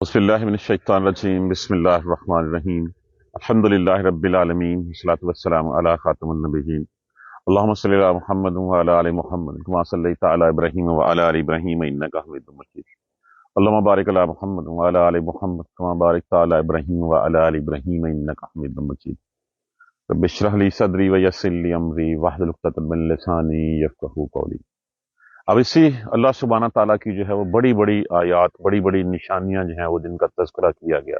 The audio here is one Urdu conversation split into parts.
بسم اللہ من الشیطان الرجیم بسم اللہ الرحمن الرحیم الحمد للہ رب العالمین والصلاة والسلام علی خاتم النبیین اللہم صلی علی محمد وعلی آل محمد کما صلیت علی ابراہیم وعلی آل ابراہیم انک حمید مجید اللہم بارک علی محمد وعلی آل محمد کما بارکت علی ابراہیم وعلی آل ابراہیم انک حمید مجید رب اشرح لی صدری ویسر لی امری واحلل عقدۃ من لسانی یفقہوا قولی۔ اب اسی اللہ سبحانہ تعالیٰ کی جو ہے وہ بڑی بڑی آیات، بڑی بڑی نشانیاں جو ہیں وہ جن کا تذکرہ کیا گیا،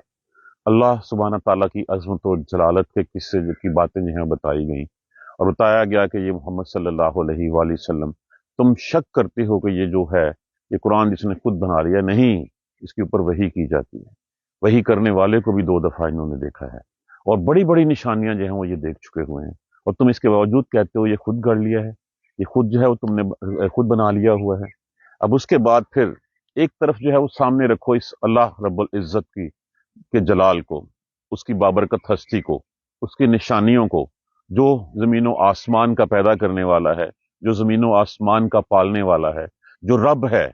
اللہ سبحانہ تعالیٰ کی عظمت و جلالت کے قصے کی باتیں جو ہیں بتائی گئیں، اور بتایا گیا کہ یہ محمد صلی اللہ علیہ وآلہ وسلم تم شک کرتے ہو کہ یہ جو ہے یہ قرآن جس نے خود بنا لیا، نہیں، اس کے اوپر وحی کی جاتی ہے۔ وحی کرنے والے کو بھی 2 دفعہ انہوں نے دیکھا ہے، اور بڑی بڑی نشانیاں جو ہیں وہ یہ دیکھ چکے ہوئے ہیں، اور تم اس کے باوجود کہتے ہو یہ خود گڑھ لیا ہے، یہ خود جو ہے وہ تم نے خود بنا لیا ہوا ہے۔ اب اس کے بعد پھر ایک طرف جو ہے وہ سامنے رکھو اس اللہ رب العزت کی کے جلال کو، اس کی بابرکت ہستی کو، اس کی نشانیوں کو، جو زمین و آسمان کا پیدا کرنے والا ہے، جو زمین و آسمان کا پالنے والا ہے، جو رب ہے،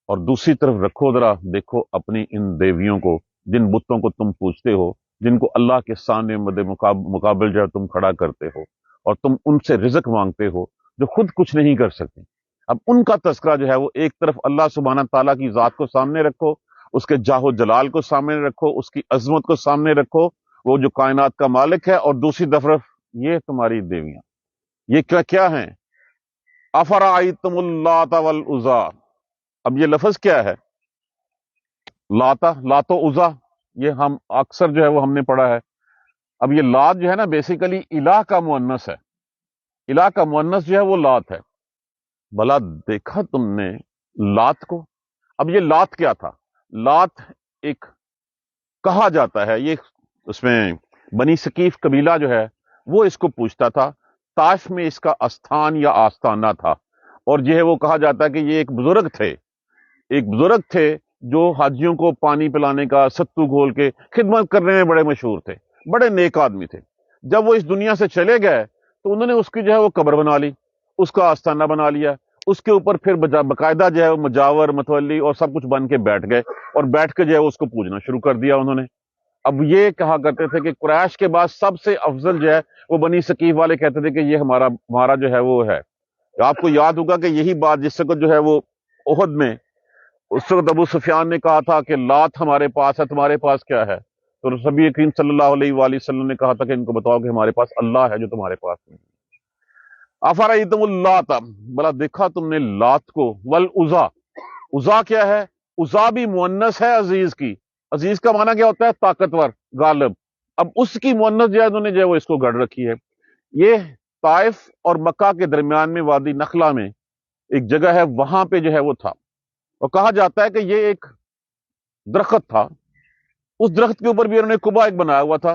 اور دوسری طرف رکھو ذرا دیکھو اپنی ان دیویوں کو، جن بتوں کو تم پوجتے ہو، جن کو اللہ کے سامنے مقابل جو ہے تم کھڑا کرتے ہو، اور تم ان سے رزق مانگتے ہو جو خود کچھ نہیں کر سکتے۔ اب ان کا تذکرہ جو ہے وہ ایک طرف اللہ سبحانہ تعالیٰ کی ذات کو سامنے رکھو، اس کے جاہ و جلال کو سامنے رکھو، اس کی عظمت کو سامنے رکھو، وہ جو کائنات کا مالک ہے، اور دوسری طرف یہ تمہاری دیویاں، یہ کیا کیا ہیں؟ افرأیتم اللات والعزی، اب یہ لفظ کیا ہے؟ لاتا، لات و عزا، یہ ہم اکثر جو ہے وہ ہم نے پڑھا ہے۔ اب یہ لات جو ہے نا بیسیکلی الہ کا مؤنث ہے، الہ کا مؤنث جو ہے وہ لات ہے۔ بھلا دیکھا تم نے لات کو؟ اب یہ لات کیا تھا؟ لات ایک کہا جاتا ہے، یہ اس میں بنی ثقیف قبیلہ جو ہے وہ اس کو پوچھتا تھا، طائف میں اس کا استھان یا آستانہ تھا، اور یہ ہے وہ کہا جاتا ہے کہ یہ ایک بزرگ تھے، ایک بزرگ تھے جو حاجیوں کو پانی پلانے کا، ستو گھول کے خدمت کرنے میں بڑے مشہور تھے، بڑے نیک آدمی تھے۔ جب وہ اس دنیا سے چلے گئے تو انہوں نے اس کی جو ہے وہ قبر بنا لی، اس کا آستانہ بنا لیا، اس کے اوپر پھر باقاعدہ جو ہے وہ مجاور، متولی اور سب کچھ بن کے بیٹھ گئے، اور بیٹھ کے جو ہے اس کو پوجنا شروع کر دیا انہوں نے۔ اب یہ کہا کرتے تھے کہ قریش کے بعد سب سے افضل جو ہے وہ بنی ثقیف والے کہتے تھے کہ یہ ہمارا جو ہے وہ ہے۔ آپ کو یاد ہوگا کہ یہی بات جس وقت جو ہے وہ احد میں اس وقت ابو سفیان نے کہا تھا کہ لات ہمارے پاس ہے، تمہارے پاس کیا ہے؟ تو نبی کریم صلی اللہ علیہ وآلہ وسلم نے کہا تھا کہ ان کو بتاؤ کہ ہمارے پاس اللہ ہے جو تمہارے پاس نہیں۔ افرأیتم اللات، بلا دیکھا تم نے لات کو، والعزی، عزا کیا ہے؟ عزا بھی مؤنث ہے عزیز کی، عزیز کا معنی کیا ہوتا ہے؟ طاقتور، غالب۔ اب اس کی مؤنث جو ہے انہوں نے جو ہے وہ اس کو گڑھ رکھی ہے۔ یہ طائف اور مکہ کے درمیان میں وادی نخلا میں ایک جگہ ہے، وہاں پہ جو ہے وہ تھا، اور کہا جاتا ہے کہ یہ ایک درخت تھا، اس درخت کے اوپر بھی انہوں نے قبا ایک بنایا ہوا تھا،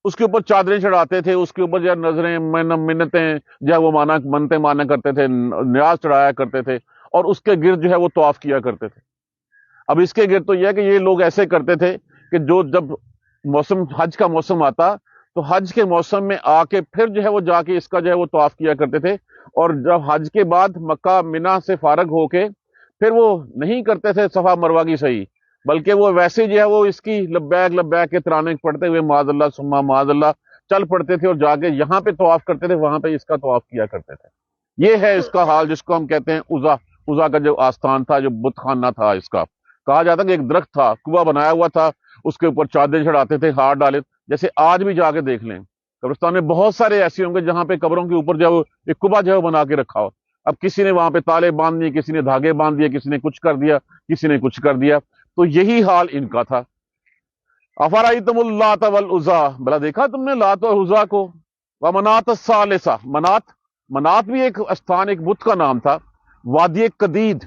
اس کے اوپر چادریں چڑھاتے تھے، اس کے اوپر جو ہے نظریں، منتیں جو ہے وہ منتیں مانا کرتے تھے، نیاز چڑھایا کرتے تھے، اور اس کے گرد جو ہے وہ طواف کیا کرتے تھے۔ اب اس کے گرد تو یہ ہے کہ یہ لوگ ایسے کرتے تھے کہ جو جب حج کا موسم آتا تو حج کے موسم میں آ کے پھر جو ہے وہ جا کے اس کا جو ہے وہ طواف کیا کرتے تھے، اور جب حج کے بعد مکہ منا سے فارغ ہو کے پھر وہ نہیں کرتے تھے صفا مروہ کی صحیح، بلکہ وہ ویسے جو ہے وہ اس کی لبیک لبیک کے ترانے پڑھتے ہوئے معاذ اللہ ثم معاذ اللہ چل پڑتے تھے، اور جا کے یہاں پہ طواف کرتے تھے، وہاں پہ اس کا طواف کیا کرتے تھے۔ یہ ہے اس کا حال جس کو ہم کہتے ہیں عزا، عزا کا جو آستان تھا، جو بت خانہ تھا اس کا۔ کہا جاتا کہ ایک درخت تھا، کنواں بنایا ہوا تھا، اس کے اوپر چادر چڑھاتے تھے، ہار ڈالے، جیسے آج بھی جا کے دیکھ لیں قبرستان میں بہت سارے ایسے ہوں گے جہاں پہ قبروں کے اوپر جو ہے وہ ایک کنواں جو ہے وہ بنا کے رکھا ہو۔ اب کسی نے وہاں پہ تالے باندھ دیے، کسی نے دھاگے باندھ دیے، کسی نے کچھ کر دیا، کسی نے کچھ کر دیا، تو یہی حال ان کا تھا۔ افرأیتم اللات والعزی، بلا دیکھا تم نے لات اور عزا کو؟ ومنات الثالثہ، منات بھی ایک استھان، ایک بت کا نام تھا، وادی قدید،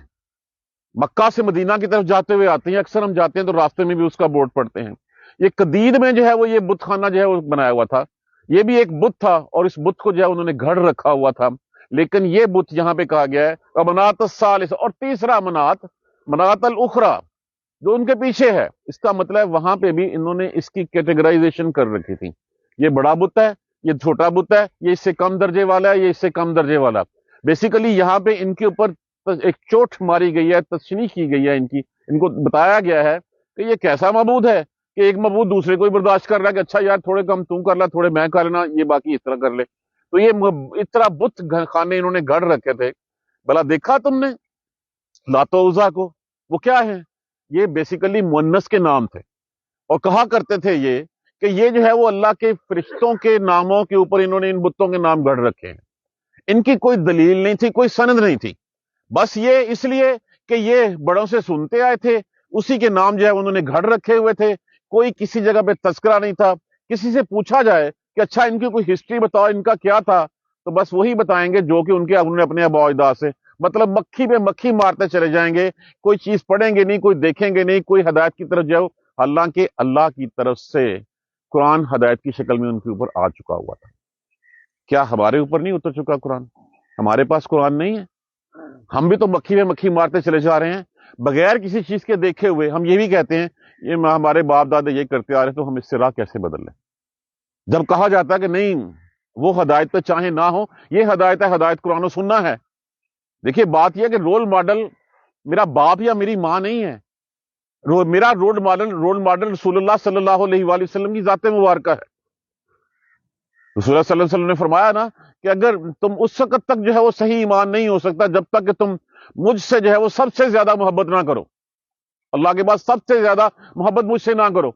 مکہ سے مدینہ کی طرف جاتے ہوئے آتے ہیں، اکثر ہم جاتے ہیں تو راستے میں بھی اس کا بورڈ پڑھتے ہیں۔ یہ قدید میں جو ہے وہ یہ بت خانہ جو ہے وہ بنایا ہوا تھا، یہ بھی ایک بت تھا، اور اس بت کو جو ہے انہوں نے گھڑ رکھا ہوا تھا، لیکن یہ بت یہاں پہ کہا گیا ہے ومنات الثالثہ، اور تیسرا منات الاخری جو ان کے پیچھے ہے، اس کا مطلب وہاں پہ بھی انہوں نے اس کی کیٹیگرائزیشن کر رکھی تھی، یہ بڑا بت ہے، یہ چھوٹا بت ہے، یہ اس سے کم درجے والا ہے، یہ اس سے کم درجے والا۔ بیسیکلی یہاں پہ ان کے اوپر ایک چوٹ ماری گئی ہے، تشنیع کی گئی ہے، ان کو بتایا گیا ہے کہ یہ کیسا معبود ہے کہ ایک معبود دوسرے کو ہی برداشت کر رہا ہے کہ اچھا یار تھوڑے کم تم کر لا، تھوڑے میں کر لینا، یہ باقی اس طرح کر لے۔ تو یہ اس طرح بت خانے انہوں نے گڑھ رکھے تھے۔ بھلا دیکھا تم نے لات و عزا کو؟ وہ کیا ہے؟ یہ بیسیکلی مؤنث کے نام تھے، اور کہا کرتے تھے یہ کہ یہ جو ہے وہ اللہ کے فرشتوں کے ناموں کے اوپر انہوں نے ان بتوں کے نام گڑھ رکھے ہیں۔ ان کی کوئی دلیل نہیں تھی، کوئی سند نہیں تھی، بس یہ اس لیے کہ یہ بڑوں سے سنتے آئے تھے، اسی کے نام جو ہے انہوں نے گھڑ رکھے ہوئے تھے۔ کوئی کسی جگہ پہ تذکرہ نہیں تھا۔ کسی سے پوچھا جائے کہ اچھا ان کی کوئی ہسٹری بتاؤ، ان کا کیا تھا، تو بس وہی بتائیں گے جو کہ انہوں نے اپنے آباء و اجداد سے، مطلب مکھی پہ مکھی مارتے چلے جائیں گے، کوئی چیز پڑھیں گے نہیں، کوئی دیکھیں گے نہیں، کوئی ہدایت کی طرف جاؤ، حالانکہ اللہ کی طرف سے قرآن ہدایت کی شکل میں ان کے اوپر آ چکا ہوا تھا۔ کیا ہمارے اوپر نہیں اتر چکا قرآن؟ ہمارے پاس قرآن نہیں ہے؟ ہم بھی تو مکھی میں مکھی مارتے چلے جا رہے ہیں بغیر کسی چیز کے دیکھے ہوئے۔ ہم یہ بھی کہتے ہیں یہ ہمارے باپ دادے یہ کرتے آ رہے تو ہم اس سے راہ کیسے بدل لیں؟ جب کہا جاتا ہے کہ نہیں وہ ہدایت پہ چاہے نہ ہو، یہ ہدایت ہے، ہدایت قرآن و سننا ہے۔ دیکھیے بات یہ ہے کہ رول ماڈل میرا باپ یا میری ماں نہیں ہے، میرا رول ماڈل رسول اللہ صلی اللہ علیہ وآلہ وسلم کی ذات مبارکہ ہے۔ رسول اللہ صلی اللہ علیہ وسلم نے فرمایا نا کہ اگر تم اس وقت تک جو ہے وہ صحیح ایمان نہیں ہو سکتا جب تک کہ تم مجھ سے جو ہے وہ سب سے زیادہ محبت نہ کرو، اللہ کے بعد سب سے زیادہ محبت مجھ سے نہ کرو،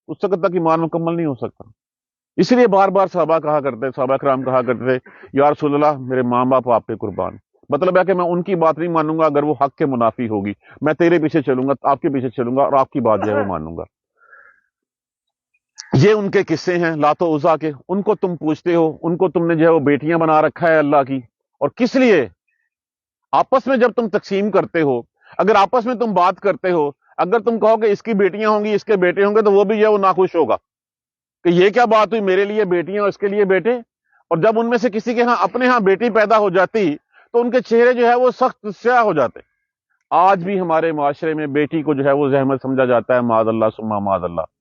اس وقت تک ایمان مکمل نہیں ہو سکتا۔ اس لیے بار بار صحابہ کہا کرتے، صحابہ کرام کہا کرتے تھے یا رسول اللہ میرے ماں باپ آپ پہ قربان، مطلب ہے کہ میں ان کی بات نہیں مانوں گا اگر وہ حق کے منافی ہوگی، میں تیرے پیچھے چلوں گا، آپ کے پیچھے چلوں گا اور آپ کی بات جو ہے وہ مانوں گا۔ یہ ان کے قصے ہیں لات و عزا کے، ان کو تم پوچھتے ہو، ان کو تم نے جو ہے وہ بیٹیاں بنا رکھا ہے اللہ کی، اور کس لیے؟ آپس میں جب تم تقسیم کرتے ہو، اگر آپس میں تم بات کرتے ہو، اگر تم کہو کہ اس کی بیٹیاں ہوں گی اس کے بیٹے ہوں گے تو وہ بھی جو ہے وہ ناخوش ہوگا کہ یہ کیا بات ہوئی، میرے لیے بیٹیاں اور اس کے لیے بیٹے۔ اور جب ان میں سے کسی کے ہاں اپنے ہاں بیٹی پیدا ہو جاتی تو ان کے چہرے جو ہے وہ سخت سیاہ ہو جاتے۔ آج بھی ہمارے معاشرے میں بیٹی کو جو ہے وہ زحمت سمجھا جاتا ہے، معاذ اللہ ثم معاذ اللہ۔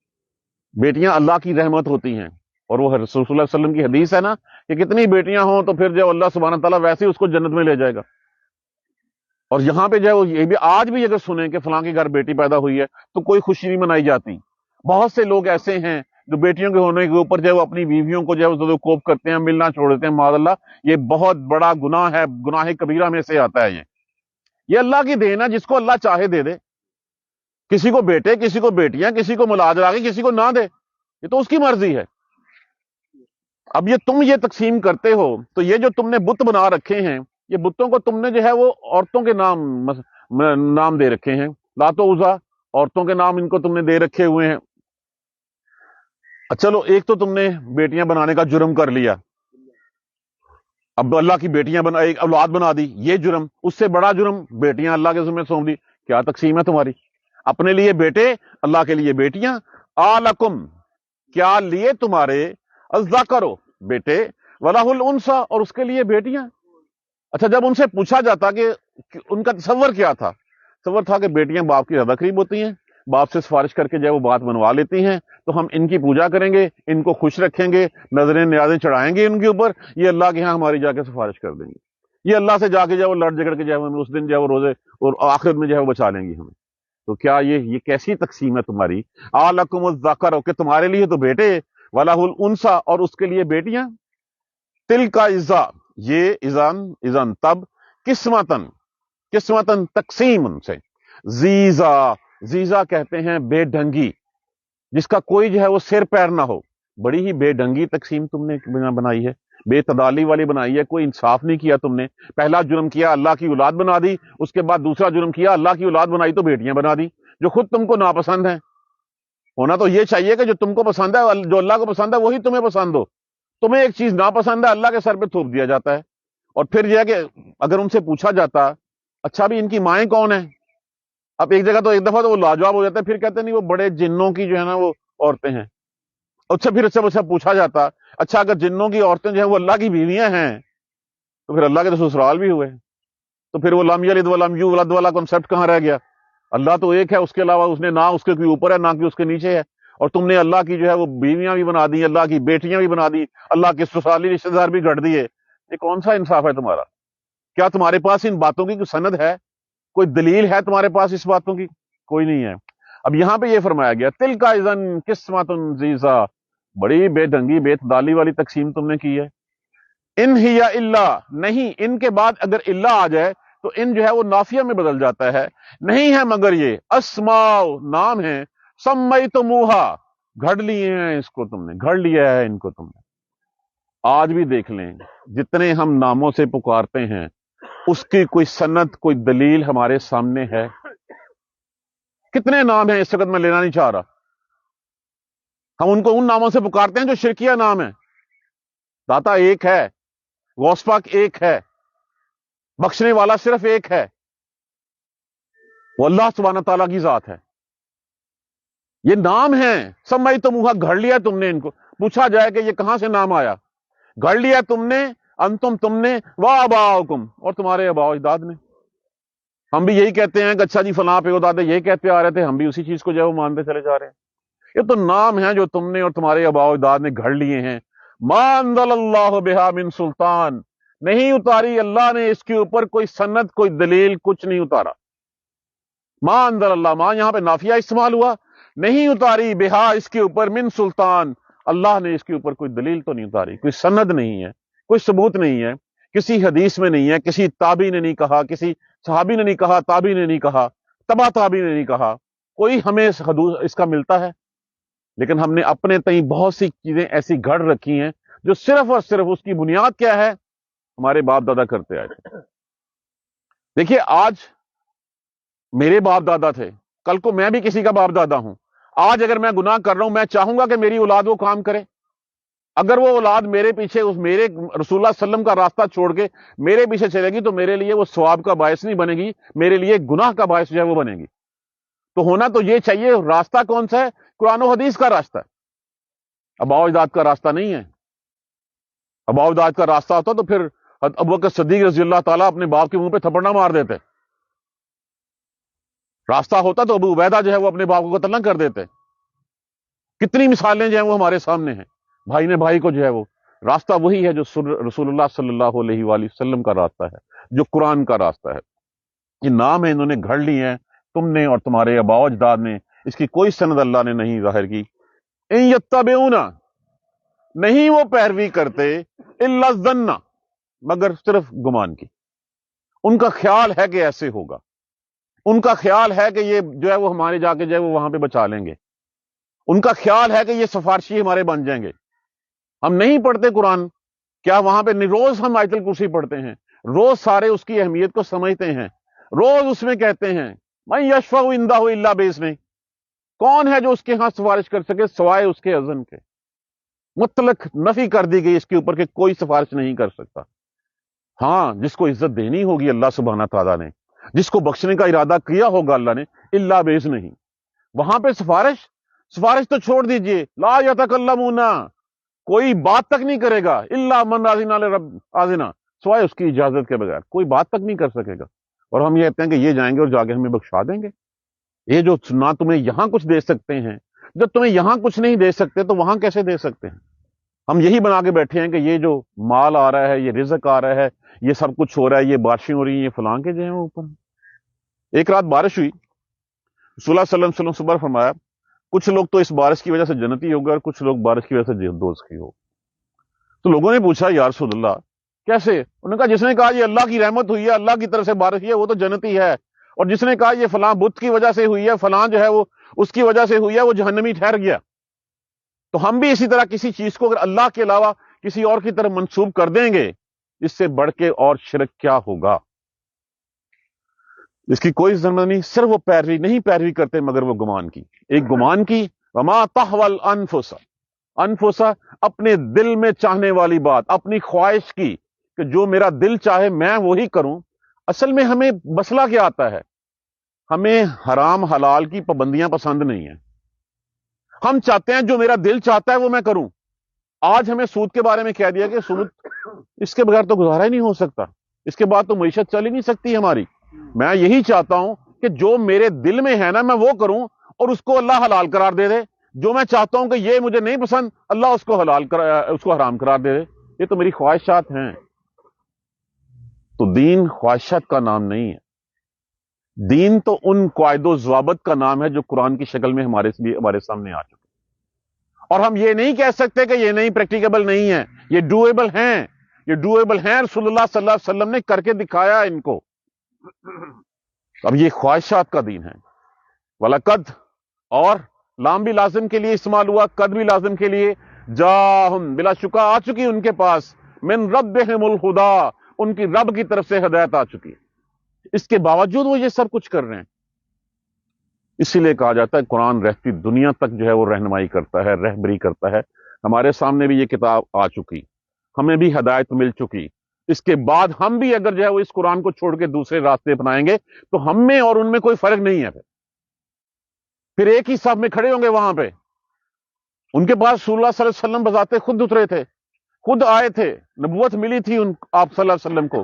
بیٹیاں اللہ کی رحمت ہوتی ہیں، اور وہ رسول اللہ علیہ وسلم کی حدیث ہے نا کہ کتنی بیٹیاں ہوں تو پھر جو اللہ سبحانہ تعالیٰ ویسے ہی اس کو جنت میں لے جائے گا۔ اور یہاں پہ جو ہے وہ یہ بھی آج بھی اگر سنیں کہ فلاں کے گھر بیٹی پیدا ہوئی ہے تو کوئی خوشی نہیں منائی جاتی۔ بہت سے لوگ ایسے ہیں جو بیٹیوں کے ہونے کے اوپر جو ہے وہ اپنی بیویوں کو جو ہے وہ کوپ کرتے ہیں، ملنا چھوڑ دیتے ہیں، معاذ اللہ۔ یہ بہت بڑا گناہ ہے، گناہ کبیرہ میں سے آتا ہے۔ یہ اللہ کی دین ہے، جس کو اللہ چاہے دے دے، کسی کو بیٹے، کسی کو بیٹیاں، کسی کو ملاد راگی، کسی کو نہ دے، یہ تو اس کی مرضی ہے۔ اب یہ تم یہ تقسیم کرتے ہو تو یہ جو تم نے بت بنا رکھے ہیں، یہ بتوں کو تم نے جو ہے وہ عورتوں کے نام دے رکھے ہیں، لات و عزا عورتوں کے نام ان کو تم نے دے رکھے ہوئے ہیں۔ چلو ایک تو تم نے بیٹیاں بنانے کا جرم کر لیا، اب اللہ کی بیٹیاں بنا، ایک اولاد بنا دی، یہ جرم۔ اس سے بڑا جرم بیٹیاں اللہ کے ذمہ سونپ دی۔ کیا تقسیم ہے تمہاری؟ اپنے لیے بیٹے، اللہ کے لیے بیٹیاں۔ آلکم کیا لیے تمہارے، الذکر بیٹے، ولہ الانثی اور اس کے لیے بیٹیاں۔ اچھا جب ان سے پوچھا جاتا کہ ان کا تصور کیا تھا، تصور تھا کہ بیٹیاں باپ کی زیادہ قریب ہوتی ہیں، باپ سے سفارش کر کے جو ہے وہ بات منوا لیتی ہیں، تو ہم ان کی پوجا کریں گے، ان کو خوش رکھیں گے، نظریں نیازیں چڑھائیں گے ان کے اوپر، یہ اللہ کے ہاں ہماری جا کے سفارش کر دیں گے، یہ اللہ سے جا کے جو ہے وہ لڑ جھگڑ کے جو ہے ہمیں اس دن جو ہے وہ روزے اور آخرت میں جو ہے وہ بچا لیں گی ہمیں۔ تو کیا یہ کیسی تقسیم ہے تمہاری؟ آلکم الذکر کہ تمہارے لیے تو بیٹے، ولہ الانثی اور اس کے لیے بیٹیاں۔ تلک اذا یہ اذن تب، قسمتن تقسیم ان سے، زیزا کہتے ہیں بے ڈھنگی، جس کا کوئی جو ہے وہ سر پیر نہ ہو، بڑی ہی بے ڈھنگی تقسیم تم نے بنائی ہے، بے تدالی والی بنائی ہے، کوئی انصاف نہیں کیا تم نے۔ پہلا جرم کیا اللہ کی اولاد بنا دی، اس کے بعد دوسرا جرم کیا اللہ کی اولاد بنائی تو بیٹیاں بنا دی جو خود تم کو ناپسند ہیں۔ ہونا تو یہ چاہیے کہ جو تم کو پسند ہے، جو اللہ کو پسند ہے وہی تمہیں پسند ہو۔ تمہیں ایک چیز ناپسند ہے، اللہ کے سر پہ تھوپ دیا جاتا ہے۔ اور پھر یہ ہے کہ اگر ان سے پوچھا جاتا اچھا بھی ان کی مائیں کون ہیں، اب ایک جگہ تو ایک دفعہ تو وہ لاجواب ہو جاتا ہے، پھر کہتے نہیں وہ بڑے جنوں کی جو ہے نا وہ عورتیں ہیں۔ اچھا پھر اچھا پوچھا جاتا اچھا اگر جنوں کی عورتیں جو ہیں وہ اللہ کی بیویاں ہیں تو پھر اللہ کے تو سسرال بھی ہوئے، تو پھر وہ لم یلد ولم یولد والا کنسپٹ کہاں رہ گیا؟ اللہ تو ایک ہے، اس کے علاوہ اس نے نہ اس کے کوئی اوپر ہے نہ کہ اس کے نیچے ہے، اور تم نے اللہ کی جو ہے وہ بیویاں بھی بنا دی، اللہ کی بیٹیاں بھی بنا دی، اللہ کے سسرالی رشتے دار بھی گڑھ دیے۔ یہ کون سا انصاف ہے تمہارا؟ کیا تمہارے پاس ان باتوں کی کوئی سند ہے، کوئی دلیل ہے تمہارے پاس اس باتوں کی؟ کوئی نہیں ہے۔ اب یہاں پہ یہ فرمایا گیا تل کا اذن قسمت ضیزا، بڑی بے ڈھنگی بے اعتدالی والی تقسیم تم نے کی ہے. ان ہی الا، نہیں، ان کے بعد اگر الا آ جائے تو ان جو ہے وہ نافیہ میں بدل جاتا ہے. نہیں ہے مگر یہ اسماء، نام ہے، سمیتموہا، گھڑ لیے ہیں اس کو تم نے، گھڑ لیا ہے ان کو تم نے. آج بھی دیکھ لیں جتنے ہم ناموں سے پکارتے ہیں اس کی کوئی سند کوئی دلیل ہمارے سامنے ہے؟ کتنے نام ہیں اس وقت میں لینا نہیں چاہ رہا، ہم ان کو ان ناموں سے پکارتے ہیں جو شرکیہ نام ہے. داتا ایک ہے، غوث پاک ایک ہے، بخشنے والا صرف ایک ہے، وہ اللہ سبحانہ تعالیٰ کی ذات ہے. یہ نام ہیں، سمیتموہا، گھڑ لیا تم نے ان کو. پوچھا جائے کہ یہ کہاں سے نام آیا؟ گھڑ لیا تم نے، انتم، تم نے، وآباؤکم، اور تمہارے آباء و اجداد نے. ہم بھی یہی کہتے ہیں کہ اچھا جی فلاں پہ دادے یہی کہتے آ رہے تھے، ہم بھی اسی چیز کو جو ہے وہ مانتے چلے جا رہے ہیں. یہ تو نام ہیں جو تم نے اور تمہارے آباء و اجداد نے گھڑ لیے ہیں. ما انزل اللہ بہا من سلطان، نہیں اتاری اللہ نے اس کے اوپر کوئی سند کوئی دلیل، کچھ نہیں اتارا. ما انزل اللہ، ما یہاں پہ نافیہ استعمال ہوا، نہیں اتاری بہا اس کے اوپر من سلطان، اللہ نے اس کے اوپر کوئی دلیل تو نہیں اتاری، کوئی سند نہیں ہے، کوئی ثبوت نہیں ہے، کسی حدیث میں نہیں ہے، کسی تابعی نے نہیں کہا، کسی صحابی نے نہیں کہا، تابعی نے نہیں کہا، تبع تابعی نے نہیں کہا، کوئی ہمیں اس کا ملتا ہے. لیکن ہم نے اپنے تئیں بہت سی چیزیں ایسی گھڑ رکھی ہیں جو صرف اور صرف اس کی بنیاد کیا ہے؟ ہمارے باپ دادا کرتے آئے تھے. دیکھیے آج میرے باپ دادا تھے، کل کو میں بھی کسی کا باپ دادا ہوں. آج اگر میں گناہ کر رہا ہوں، میں چاہوں گا کہ میری اولاد وہ کام کرے. اگر وہ اولاد میرے پیچھے میرے رسول اللہ صلی اللہ علیہ وسلم کا راستہ چھوڑ کے میرے پیچھے چلے گی تو میرے لیے وہ ثواب کا باعث نہیں بنے گی، میرے لیے گناہ کا باعث جو ہے وہ بنے گی. تو ہونا تو یہ چاہیے، راستہ کون سا ہے؟ قرآن و حدیث کا راستہ ہے، آباء و اجداد کا راستہ نہیں ہے. آباء و اجداد کا راستہ ہوتا تو پھر ابوبکر صدیق رضی اللہ تعالیٰ اپنے باپ کے منہ پہ تھپڑ نہ مار دیتے. راستہ ہوتا تو ابو عبیدہ جو ہے وہ اپنے باپ کو قتل نہ کر دیتے. کتنی مثالیں جو ہیں وہ ہمارے سامنے ہیں. بھائی نے بھائی کو جو ہے وہ راستہ وہی ہے جو رسول اللہ صلی اللہ علیہ وآلہ وسلم کا راستہ ہے، جو قرآن کا راستہ ہے. یہ نام ہے انہوں نے گھڑ لی ہیں تم نے اور تمہارے آباء و اجداد نے، اس کی کوئی سند اللہ نے نہیں ظاہر کی. ان یتبعون، نہیں وہ پیروی کرتے، الا الظن، مگر صرف گمان کی. ان کا خیال ہے کہ ایسے ہوگا، ان کا خیال ہے کہ یہ جو ہے وہ ہمارے جا کے جو ہے وہ وہاں پہ بچا لیں گے، ان کا خیال ہے کہ یہ سفارشی ہمارے بن جائیں گے. ہم نہیں پڑھتے قرآن، کیا وہاں پہ روز ہم آیت الکرسی پڑھتے ہیں، روز سارے اس کی اہمیت کو سمجھتے ہیں، روز اس میں کہتے ہیں من یشفع عندہ الا باذنہ، کون ہے جو اس کے ہاں سفارش کر سکے سوائے اس کے اذن کے. مطلق نفی کر دی گئی اس کے اوپر کہ کوئی سفارش نہیں کر سکتا. ہاں جس کو عزت دینی ہوگی اللہ سبحانہ تعالیٰ نے، جس کو بخشنے کا ارادہ کیا ہوگا اللہ نے، الا باذنہ، وہاں پہ سفارش تو چھوڑ دیجئے. لا یتکلمون، کوئی بات تک نہیں کرے گا، الا من اذن لرب اذن، سوائے اس کی اجازت کے بغیر کوئی بات تک نہیں کر سکے گا. اور ہم یہ کہتے ہیں کہ یہ جائیں گے اور جا کے ہمیں بخشا دیں گے. یہ جو نہ تمہیں یہاں کچھ دے سکتے ہیں، جب تمہیں یہاں کچھ نہیں دے سکتے تو وہاں کیسے دے سکتے ہیں؟ ہم یہی بنا کے بیٹھے ہیں کہ یہ جو مال آ رہا ہے، یہ رزق آ رہا ہے، یہ سب کچھ ہو رہا ہے، یہ بارشیں ہو رہی ہیں، یہ فلاں کے جو ہیں وہ اوپر. ایک رات بارش ہوئی، رسول اللہ صلی اللہ علیہ وسلم فرمایا کچھ لوگ تو اس بارش کی وجہ سے جنتی ہو گئے اور کچھ لوگ بارش کی وجہ سے دوزخی ہو. تو لوگوں نے پوچھا یا رسول اللہ کیسے؟ انہوں نے کہا جس نے کہا یہ اللہ کی رحمت ہوئی ہے، اللہ کی طرف سے بارش ہوئی ہے، وہ تو جنتی ہے، اور جس نے کہا یہ فلاں بت کی وجہ سے ہوئی ہے، فلاں جو ہے وہ اس کی وجہ سے ہوئی ہے، وہ جہنمی ٹھہر گیا. تو ہم بھی اسی طرح کسی چیز کو اگر اللہ کے علاوہ کسی اور کی طرف منسوب کر دیں گے، اس سے بڑھ کے اور شرک کیا ہوگا؟ اس کی کوئی ضرورت نہیں. صرف وہ پیروی نہیں پیروی کرتے مگر وہ گمان کی. ایک گمان کی، وما تحوی الانفس، انفسا اپنے دل میں چاہنے والی بات، اپنی خواہش کی کہ جو میرا دل چاہے میں وہی کروں. اصل میں ہمیں مسئلہ کیا آتا ہے؟ ہمیں حرام حلال کی پابندیاں پسند نہیں ہیں. ہم چاہتے ہیں جو میرا دل چاہتا ہے وہ میں کروں. آج ہمیں سود کے بارے میں کہہ دیا کہ سود اس کے بغیر تو گزارا ہی نہیں ہو سکتا، اس کے بعد تو معیشت چل ہی نہیں سکتی ہماری. میں یہی چاہتا ہوں کہ جو میرے دل میں ہے نا میں وہ کروں، اور اس کو اللہ حلال قرار دے دے. جو میں چاہتا ہوں کہ یہ مجھے نہیں پسند، اللہ اس کو اس کو حرام قرار دے دے. یہ تو میری خواہشات ہیں. تو دین خواہشات کا نام نہیں ہے. دین تو ان قواعد و ضوابط کا نام ہے جو قرآن کی شکل میں ہمارے سامنے آ چکے، اور ہم یہ نہیں کہہ سکتے کہ یہ نہیں پریکٹیکیبل نہیں ہے، یہ ڈویبل ہیں، یہ ڈویبل ہیں، رسول اللہ صلی اللہ علیہ وسلم نے کر کے دکھایا ان کو۔ اب یہ خواہشات کا دین ہے۔ وَلَقَدْ، اور لام بھی لازم کے لیے استعمال ہوا، قد بھی لازم کے لیے، جاہم، بلا شکا آ چکی ان کے پاس، من ربہم الہدا، ان کی رب کی طرف سے ہدایت آ چکی ہے، اس کے باوجود وہ یہ سب کچھ کر رہے ہیں۔ اسی لیے کہا جاتا ہے قرآن رہتی دنیا تک جو ہے وہ رہنمائی کرتا ہے، رہبری کرتا ہے۔ ہمارے سامنے بھی یہ کتاب آ چکی، ہمیں بھی ہدایت مل چکی، اس کے بعد ہم بھی اگر جو ہے وہ اس قرآن کو چھوڑ کے دوسرے راستے اپنائیں گے تو ہم میں اور ان میں کوئی فرق نہیں ہے، پھر ایک ہی صف میں کھڑے ہوں گے وہاں پہ۔ ان کے پاس رسول اللہ صلی اللہ علیہ وسلم بذاتے خود اترے تھے، خود آئے تھے، نبوت ملی تھی آپ صلی اللہ علیہ وسلم کو،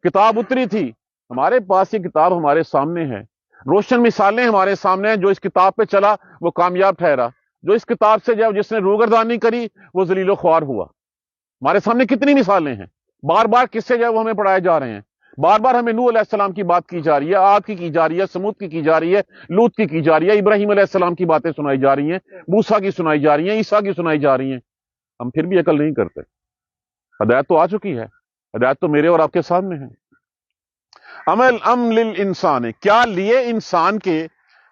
کتاب اتری تھی۔ ہمارے پاس یہ کتاب ہمارے سامنے ہے، روشن مثالیں ہمارے سامنے ہیں۔ جو اس کتاب پہ چلا وہ کامیاب ٹھہرا، جو اس کتاب سے جس نے روگردانی کری وہ ذلیل و خوار ہوا۔ ہمارے سامنے کتنی مثالیں ہیں، بار بار قصے جو ہے وہ ہمیں پڑھائے جا رہے ہیں، بار بار ہمیں نوح علیہ السلام کی بات کی جا رہی ہے، عاد کی جا رہی ہے، سمود کی جا رہی ہے، لوط کی جا رہی ہے، ابراہیم علیہ السلام کی باتیں سنائی جا رہی ہیں، موسیٰ کی سنائی جا رہی ہیں، عیسیٰ کی سنائی جا رہی ہیں۔ ہم پھر بھی عقل نہیں کرتے۔ ہدایت تو آ چکی ہے، ہدایت تو میرے اور آپ کے سامنے ہے۔ ام للانسان، کیا لیے انسان کے،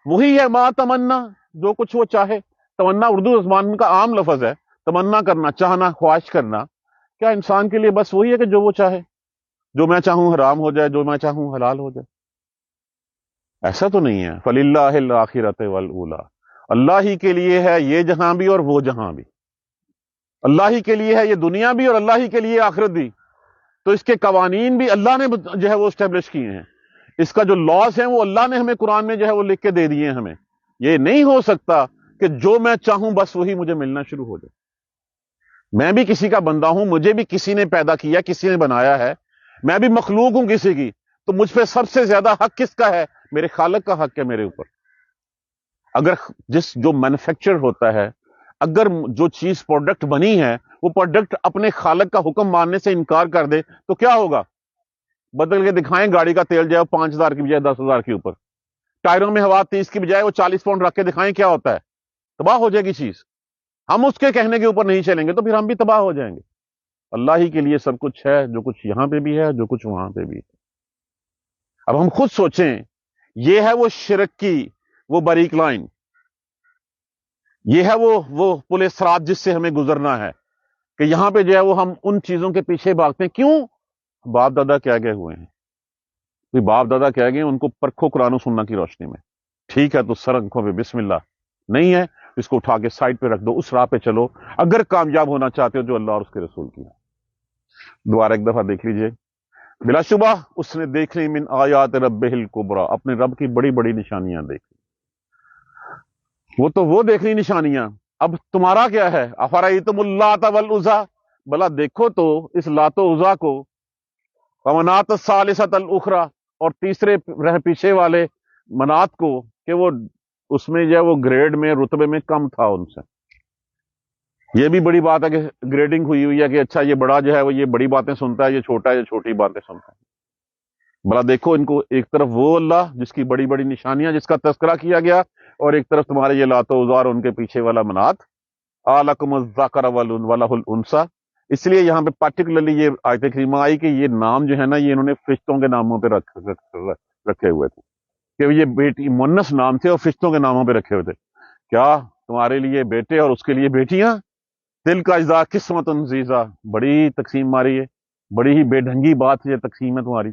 وہی ہے ما تمنا، جو کچھ وہ چاہے۔ تمنا اردو زبان کا عام لفظ ہے، تمنا کرنا، چاہنا، خواہش کرنا۔ کیا انسان کے لیے بس وہی ہے کہ جو وہ چاہے، جو میں چاہوں حرام ہو جائے، جو میں چاہوں حلال ہو جائے؟ ایسا تو نہیں ہے۔ فَلِلَّهِ الْآخِرَةُ وَالْأُولَىٰ، اللہ ہی کے لیے ہے یہ جہاں بھی اور وہ جہاں بھی، اللہ ہی کے لیے ہے یہ دنیا بھی اور اللہ ہی کے لیے آخرت بھی۔ تو اس کے قوانین بھی اللہ نے جو ہے وہ اسٹیبلش کیے ہیں، اس کا جو لاز ہیں وہ اللہ نے ہمیں قرآن میں جو ہے وہ لکھ کے دے دیے ہیں ہمیں۔ یہ نہیں ہو سکتا کہ جو میں چاہوں بس وہی مجھے ملنا شروع ہو جائے۔ میں بھی کسی کا بندہ ہوں، مجھے بھی کسی نے پیدا کیا، کسی نے بنایا ہے، میں بھی مخلوق ہوں کسی کی، تو مجھ پہ سب سے زیادہ حق کس کا ہے؟ میرے خالق کا حق ہے میرے اوپر۔ اگر جو مینوفیکچر ہوتا ہے، اگر جو چیز پروڈکٹ بنی ہے وہ پروڈکٹ اپنے خالق کا حکم ماننے سے انکار کر دے تو کیا ہوگا؟ بدل کے دکھائیں، گاڑی کا تیل جو ہے 5,000 کی بجائے 10,000 کے اوپر، ٹائروں میں ہوا 30 کی بجائے وہ 40 پاؤنڈ رکھ کے دکھائیں، کیا ہوتا ہے؟ تباہ ہو جائے گی چیز۔ ہم اس کے کہنے کے اوپر نہیں چلیں گے تو پھر ہم بھی تباہ ہو جائیں گے۔ اللہ ہی کے لیے سب کچھ ہے، جو کچھ یہاں پہ بھی ہے، جو کچھ وہاں پہ بھی ہے۔ اب ہم خود سوچیں، یہ ہے وہ شرک کی وہ باریک لائن، یہ ہے وہ پل صراط جس سے ہمیں گزرنا ہے، کہ یہاں پہ جو ہے وہ ہم ان چیزوں کے پیچھے بھاگتے ہیں۔ کیوں؟ باپ دادا کیا گئے ہوئے ہیں، باپ دادا کیا گئے، ان کو پرکھو قرآن و سننا کی روشنی میں۔ ٹھیک ہے تو سر آنکھوں پہ بسم اللہ، نہیں ہے اس کو اٹھا کے سائڈ پہ رکھ دو، اس راہ پہ چلو اگر کامیاب ہونا چاہتے ہو جو اللہ اور اس کے رسول کی ہے۔ دوبارہ ایک دفعہ دیکھ لیجئے، بلا شبہ اس نے دیکھ لی من آیات ربہ الکبریٰ، اپنے رب کی بڑی بڑی نشانیاں دیکھ لی۔ وہ تو وہ دیکھ لی نشانیاں، اب تمہارا کیا ہے؟ افرأیتم اللات والعزیٰ، بلا دیکھو تو اس لات و عزیٰ کو، ومنات الثالثۃ الاخریٰ، اور تیسرے رہ پیچھے والے منات کو، کہ وہ اس میں جو ہے وہ گریڈ میں، رتبے میں کم تھا ان سے۔ یہ بھی بڑی بات ہے کہ گریڈنگ ہوئی ہے کہ اچھا یہ بڑا جو ہے وہ یہ بڑی باتیں سنتا ہے، یہ چھوٹا ہے یہ چھوٹی باتیں سنتا ہے۔ بلا دیکھو ان کو، ایک طرف وہ اللہ جس کی بڑی بڑی نشانیاں، جس کا تذکرہ کیا گیا، اور ایک طرف تمہارے یہ لات و عزیٰ اور ان کے پیچھے والا منات۔ آلکم الذکر ولہ الانثیٰ، اس لیے یہاں پہ پارٹیکولرلی یہ آیت کریمہ آئی کہ یہ نام جو ہے نا یہ انہوں نے فرشتوں کے ناموں پہ رکھے ہوئے تھے، کہ یہ بیٹی مونس نام تھے اور فرشتوں کے ناموں پہ رکھے ہوئے تھے۔ کیا تمہارے لیے بیٹے اور اس کے لیے بیٹیاں؟ دل کا اجزا قسمت ضیزا، بڑی تقسیم ماری ہے، بڑی ہی بے ڈھنگی بات یہ تقسیم ہے تمہاری،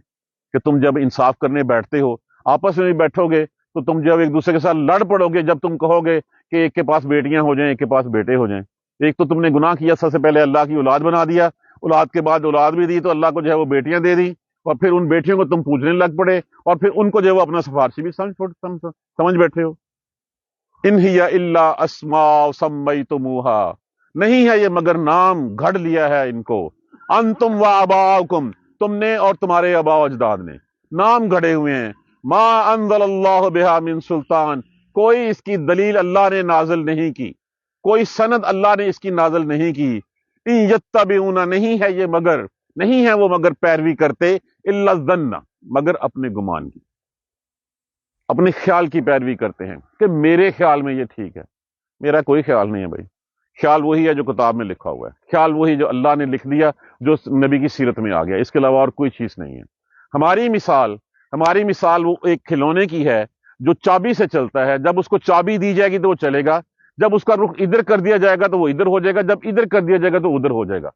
کہ تم جب انصاف کرنے بیٹھتے ہو، آپس میں بھی بیٹھو گے تو تم جب ایک دوسرے کے ساتھ لڑ پڑو گے، جب تم کہو گے کہ ایک کے پاس بیٹیاں ہو جائیں ایک کے پاس بیٹے ہو جائیں، ایک تو تم نے گناہ کیا، سب سے پہلے اللہ کی اولاد بنا دیا، اولاد کے بعد اولاد بھی دی تو اللہ کو جو ہے وہ بیٹیاں دے دی، اور پھر ان بیٹیوں کو تم پوجنے لگ پڑے، اور پھر ان کو جو ہے وہ اپنا سفارشی بھی سمجھ بیٹھے ہو۔ ان ہی الا اسماء سمیتموہا، نہیں ہے یہ مگر نام گھڑ لیا ہے ان کو، انتم و آباؤکم، تم نے اور تمہارے آباء و اجداد نے نام گھڑے ہوئے ہیں۔ ما انزل اللہ بہا من سلطان، کوئی اس کی دلیل اللہ نے نازل نہیں کی، کوئی سند اللہ نے اس کی نازل نہیں کی۔ ان یتبعون، نہیں ہے یہ مگر، نہیں ہے وہ مگر پیروی کرتے، الا الظن، مگر اپنے گمان کی۔ اپنے خیال کی پیروی کرتے ہیں کہ میرے خیال میں یہ ٹھیک ہے. میرا کوئی خیال نہیں ہے بھائی. خیال وہی ہے جو کتاب میں لکھا ہوا ہے، خیال وہی جو اللہ نے لکھ دیا، جو نبی کی سیرت میں آ گیا، اس کے علاوہ اور کوئی چیز نہیں ہے. ہماری مثال وہ ایک کھلونے کی ہے جو چابی سے چلتا ہے. جب اس کو چابی دی جائے گی تو وہ چلے گا، جب اس کا رخ ادھر کر دیا جائے گا تو وہ ادھر ہو جائے گا، جب ادھر کر دیا جائے گا تو ادھر ہو جائے گا.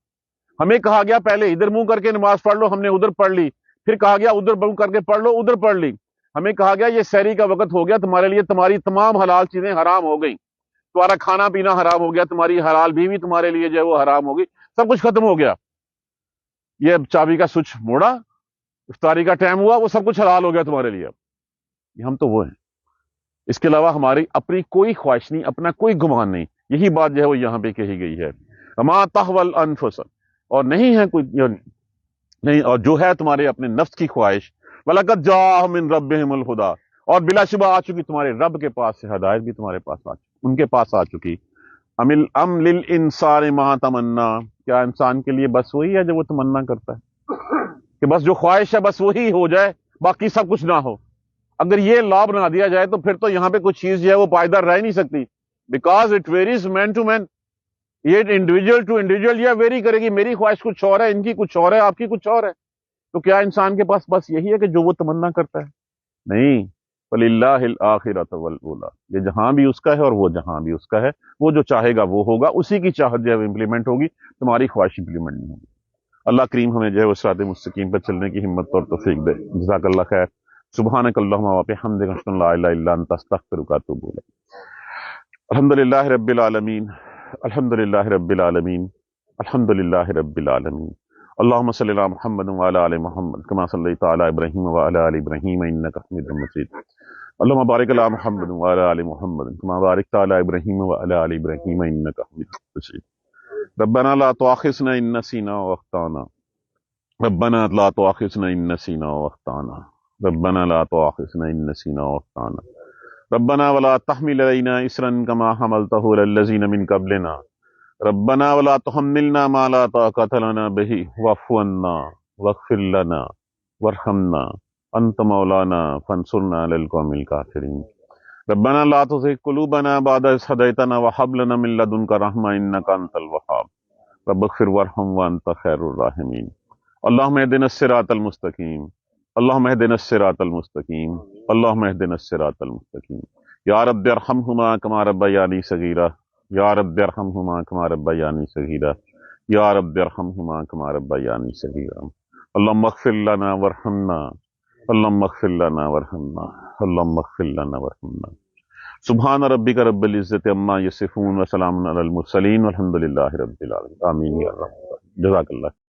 ہمیں کہا گیا پہلے ادھر منہ کر کے نماز پڑھ لو، ہم نے ادھر پڑھ لی. پھر کہا گیا ادھر منہ کر کے پڑھ لو، ادھر پڑھ لی. ہمیں کہا گیا یہ سحری کا وقت ہو گیا تمہارے لیے، تمہاری تمام حلال چیزیں حرام ہو گئی، تمہارا کھانا پینا حرام ہو گیا، تمہاری حلال بیوی تمہارے لیے جو ہے وہ حرام ہوگی، سب کچھ ختم ہو گیا. یہ چابی کا سوئچ موڑا، افطاری کا ٹائم ہوا، وہ سب کچھ حلال ہو گیا تمہارے لیے. ہم تو وہ ہیں. اس کے علاوہ ہماری اپنی کوئی خواہش نہیں، اپنا کوئی گمان نہیں. یہی بات جو ہے وہ یہاں پہ کہی گئی ہے. وما تحوی الانفس، اور نہیں ہے کوئی نہیں، اور جو ہے تمہارے اپنے نفس کی خواہش. وَلَقَدْ جَاءَهُم مِّن رَّبِّهِمُ الْهُدَىٰ، اور بلا شبہ آ چکی تمہارے رب کے پاس سے ہدایت بھی تمہارے پاس آ چکی، ان کے پاس آ چکی. ام للانسان ما تمنا، کیا انسان کے لیے بس وہی ہے جو وہ تمنا کرتا ہے کہ بس جو خواہش ہے بس وہی ہو جائے، باقی سب کچھ نہ ہو. اگر یہ لا بنا دیا جائے تو پھر تو یہاں پہ کچھ چیز جو ہے وہ پائیدار رہ نہیں سکتی، because it varies man to man. یہ انڈیویجول ٹو انڈیویجول یہ ویری کرے گی. میری خواہش کچھ اور ہے، ان کی کچھ اور ہے، آپ کی کچھ اور ہے. تو کیا انسان کے پاس بس یہی ہے کہ جو وہ تمنا کرتا ہے؟ نہیں. وَلِلَّهِ الْآخِرَةُ وَالْأُولَىٰ، یہ جہاں بھی اس کا ہے اور وہ جہاں بھی اس کا ہے. وہ جو چاہے گا وہ ہوگا، اسی کی چاہت جو ہے امپلیمنٹ ہوگی، تمہاری خواہش امپلیمنٹ نہیں ہوگی. اللہ کریم ہمیں جو ہے وہ صراط مستقیم پر چلنے کی ہمت اور توفیق دے. جزاک اللہ خیر. سبحانک اللہم وبحمدک، اشہد ان لا الہ الا انت، استغفرک واتوب الیک. الحمدللہ رب العالمین، الحمدللہ رب العالمین، الحمدللہ رب العالمین. اللہم صلی علی محمد وعلی آل محمد کما صلیت علی ابراہیم وعلی آل ابراہیم انک حمید مجید. اللہم بارک علی محمد وعلی آل محمد کما بارکت علی ابراہیم وعلی آل ابراہیم انک حمید مجید. ربنا لا تؤاخذنا ان نسینا واخطانا، ربنا لا تؤاخذنا ان نسینا واخطانا، ربنا لا تؤاخذنا ان نسینا واخطانا، ربنا ولا تحمل علينا اسرا كما حملته على الذين من قبلنا، ربنا ولا تحملنا ما لا طاقة لنا به واعف عنا واغفر لنا وارحمنا انت مولانا فانصرنا على القوم الكافرين. ربنا لا تزغ قلوبنا بعد إذ هديتنا وهب لنا من لدنك رحمة إنك أنت الوهاب، رب اغفر وارحم وأنت خير الراحمين. اللهم اهدنا الصراط المستقيم، اللهم اهدنا الصراط المستقيم، اللهم اهدنا الصراط المستقيم. يا رب ارحمهما كما ربياني صغيرا، يا رب ارحمهما كما ربياني صغيرا، يا رب ارحمهما كما ربياني صغيرا. اللهم اغفر لنا وارحمنا، اللهم اغفر لنا وارحمنا، اللهم اغفر لنا وارحمنا. سبحان ربک رب العزت عما یصفون وسلام علی المرسلین والحمد للہ رب العالمین. آمین یا رب. جزاک اللہ.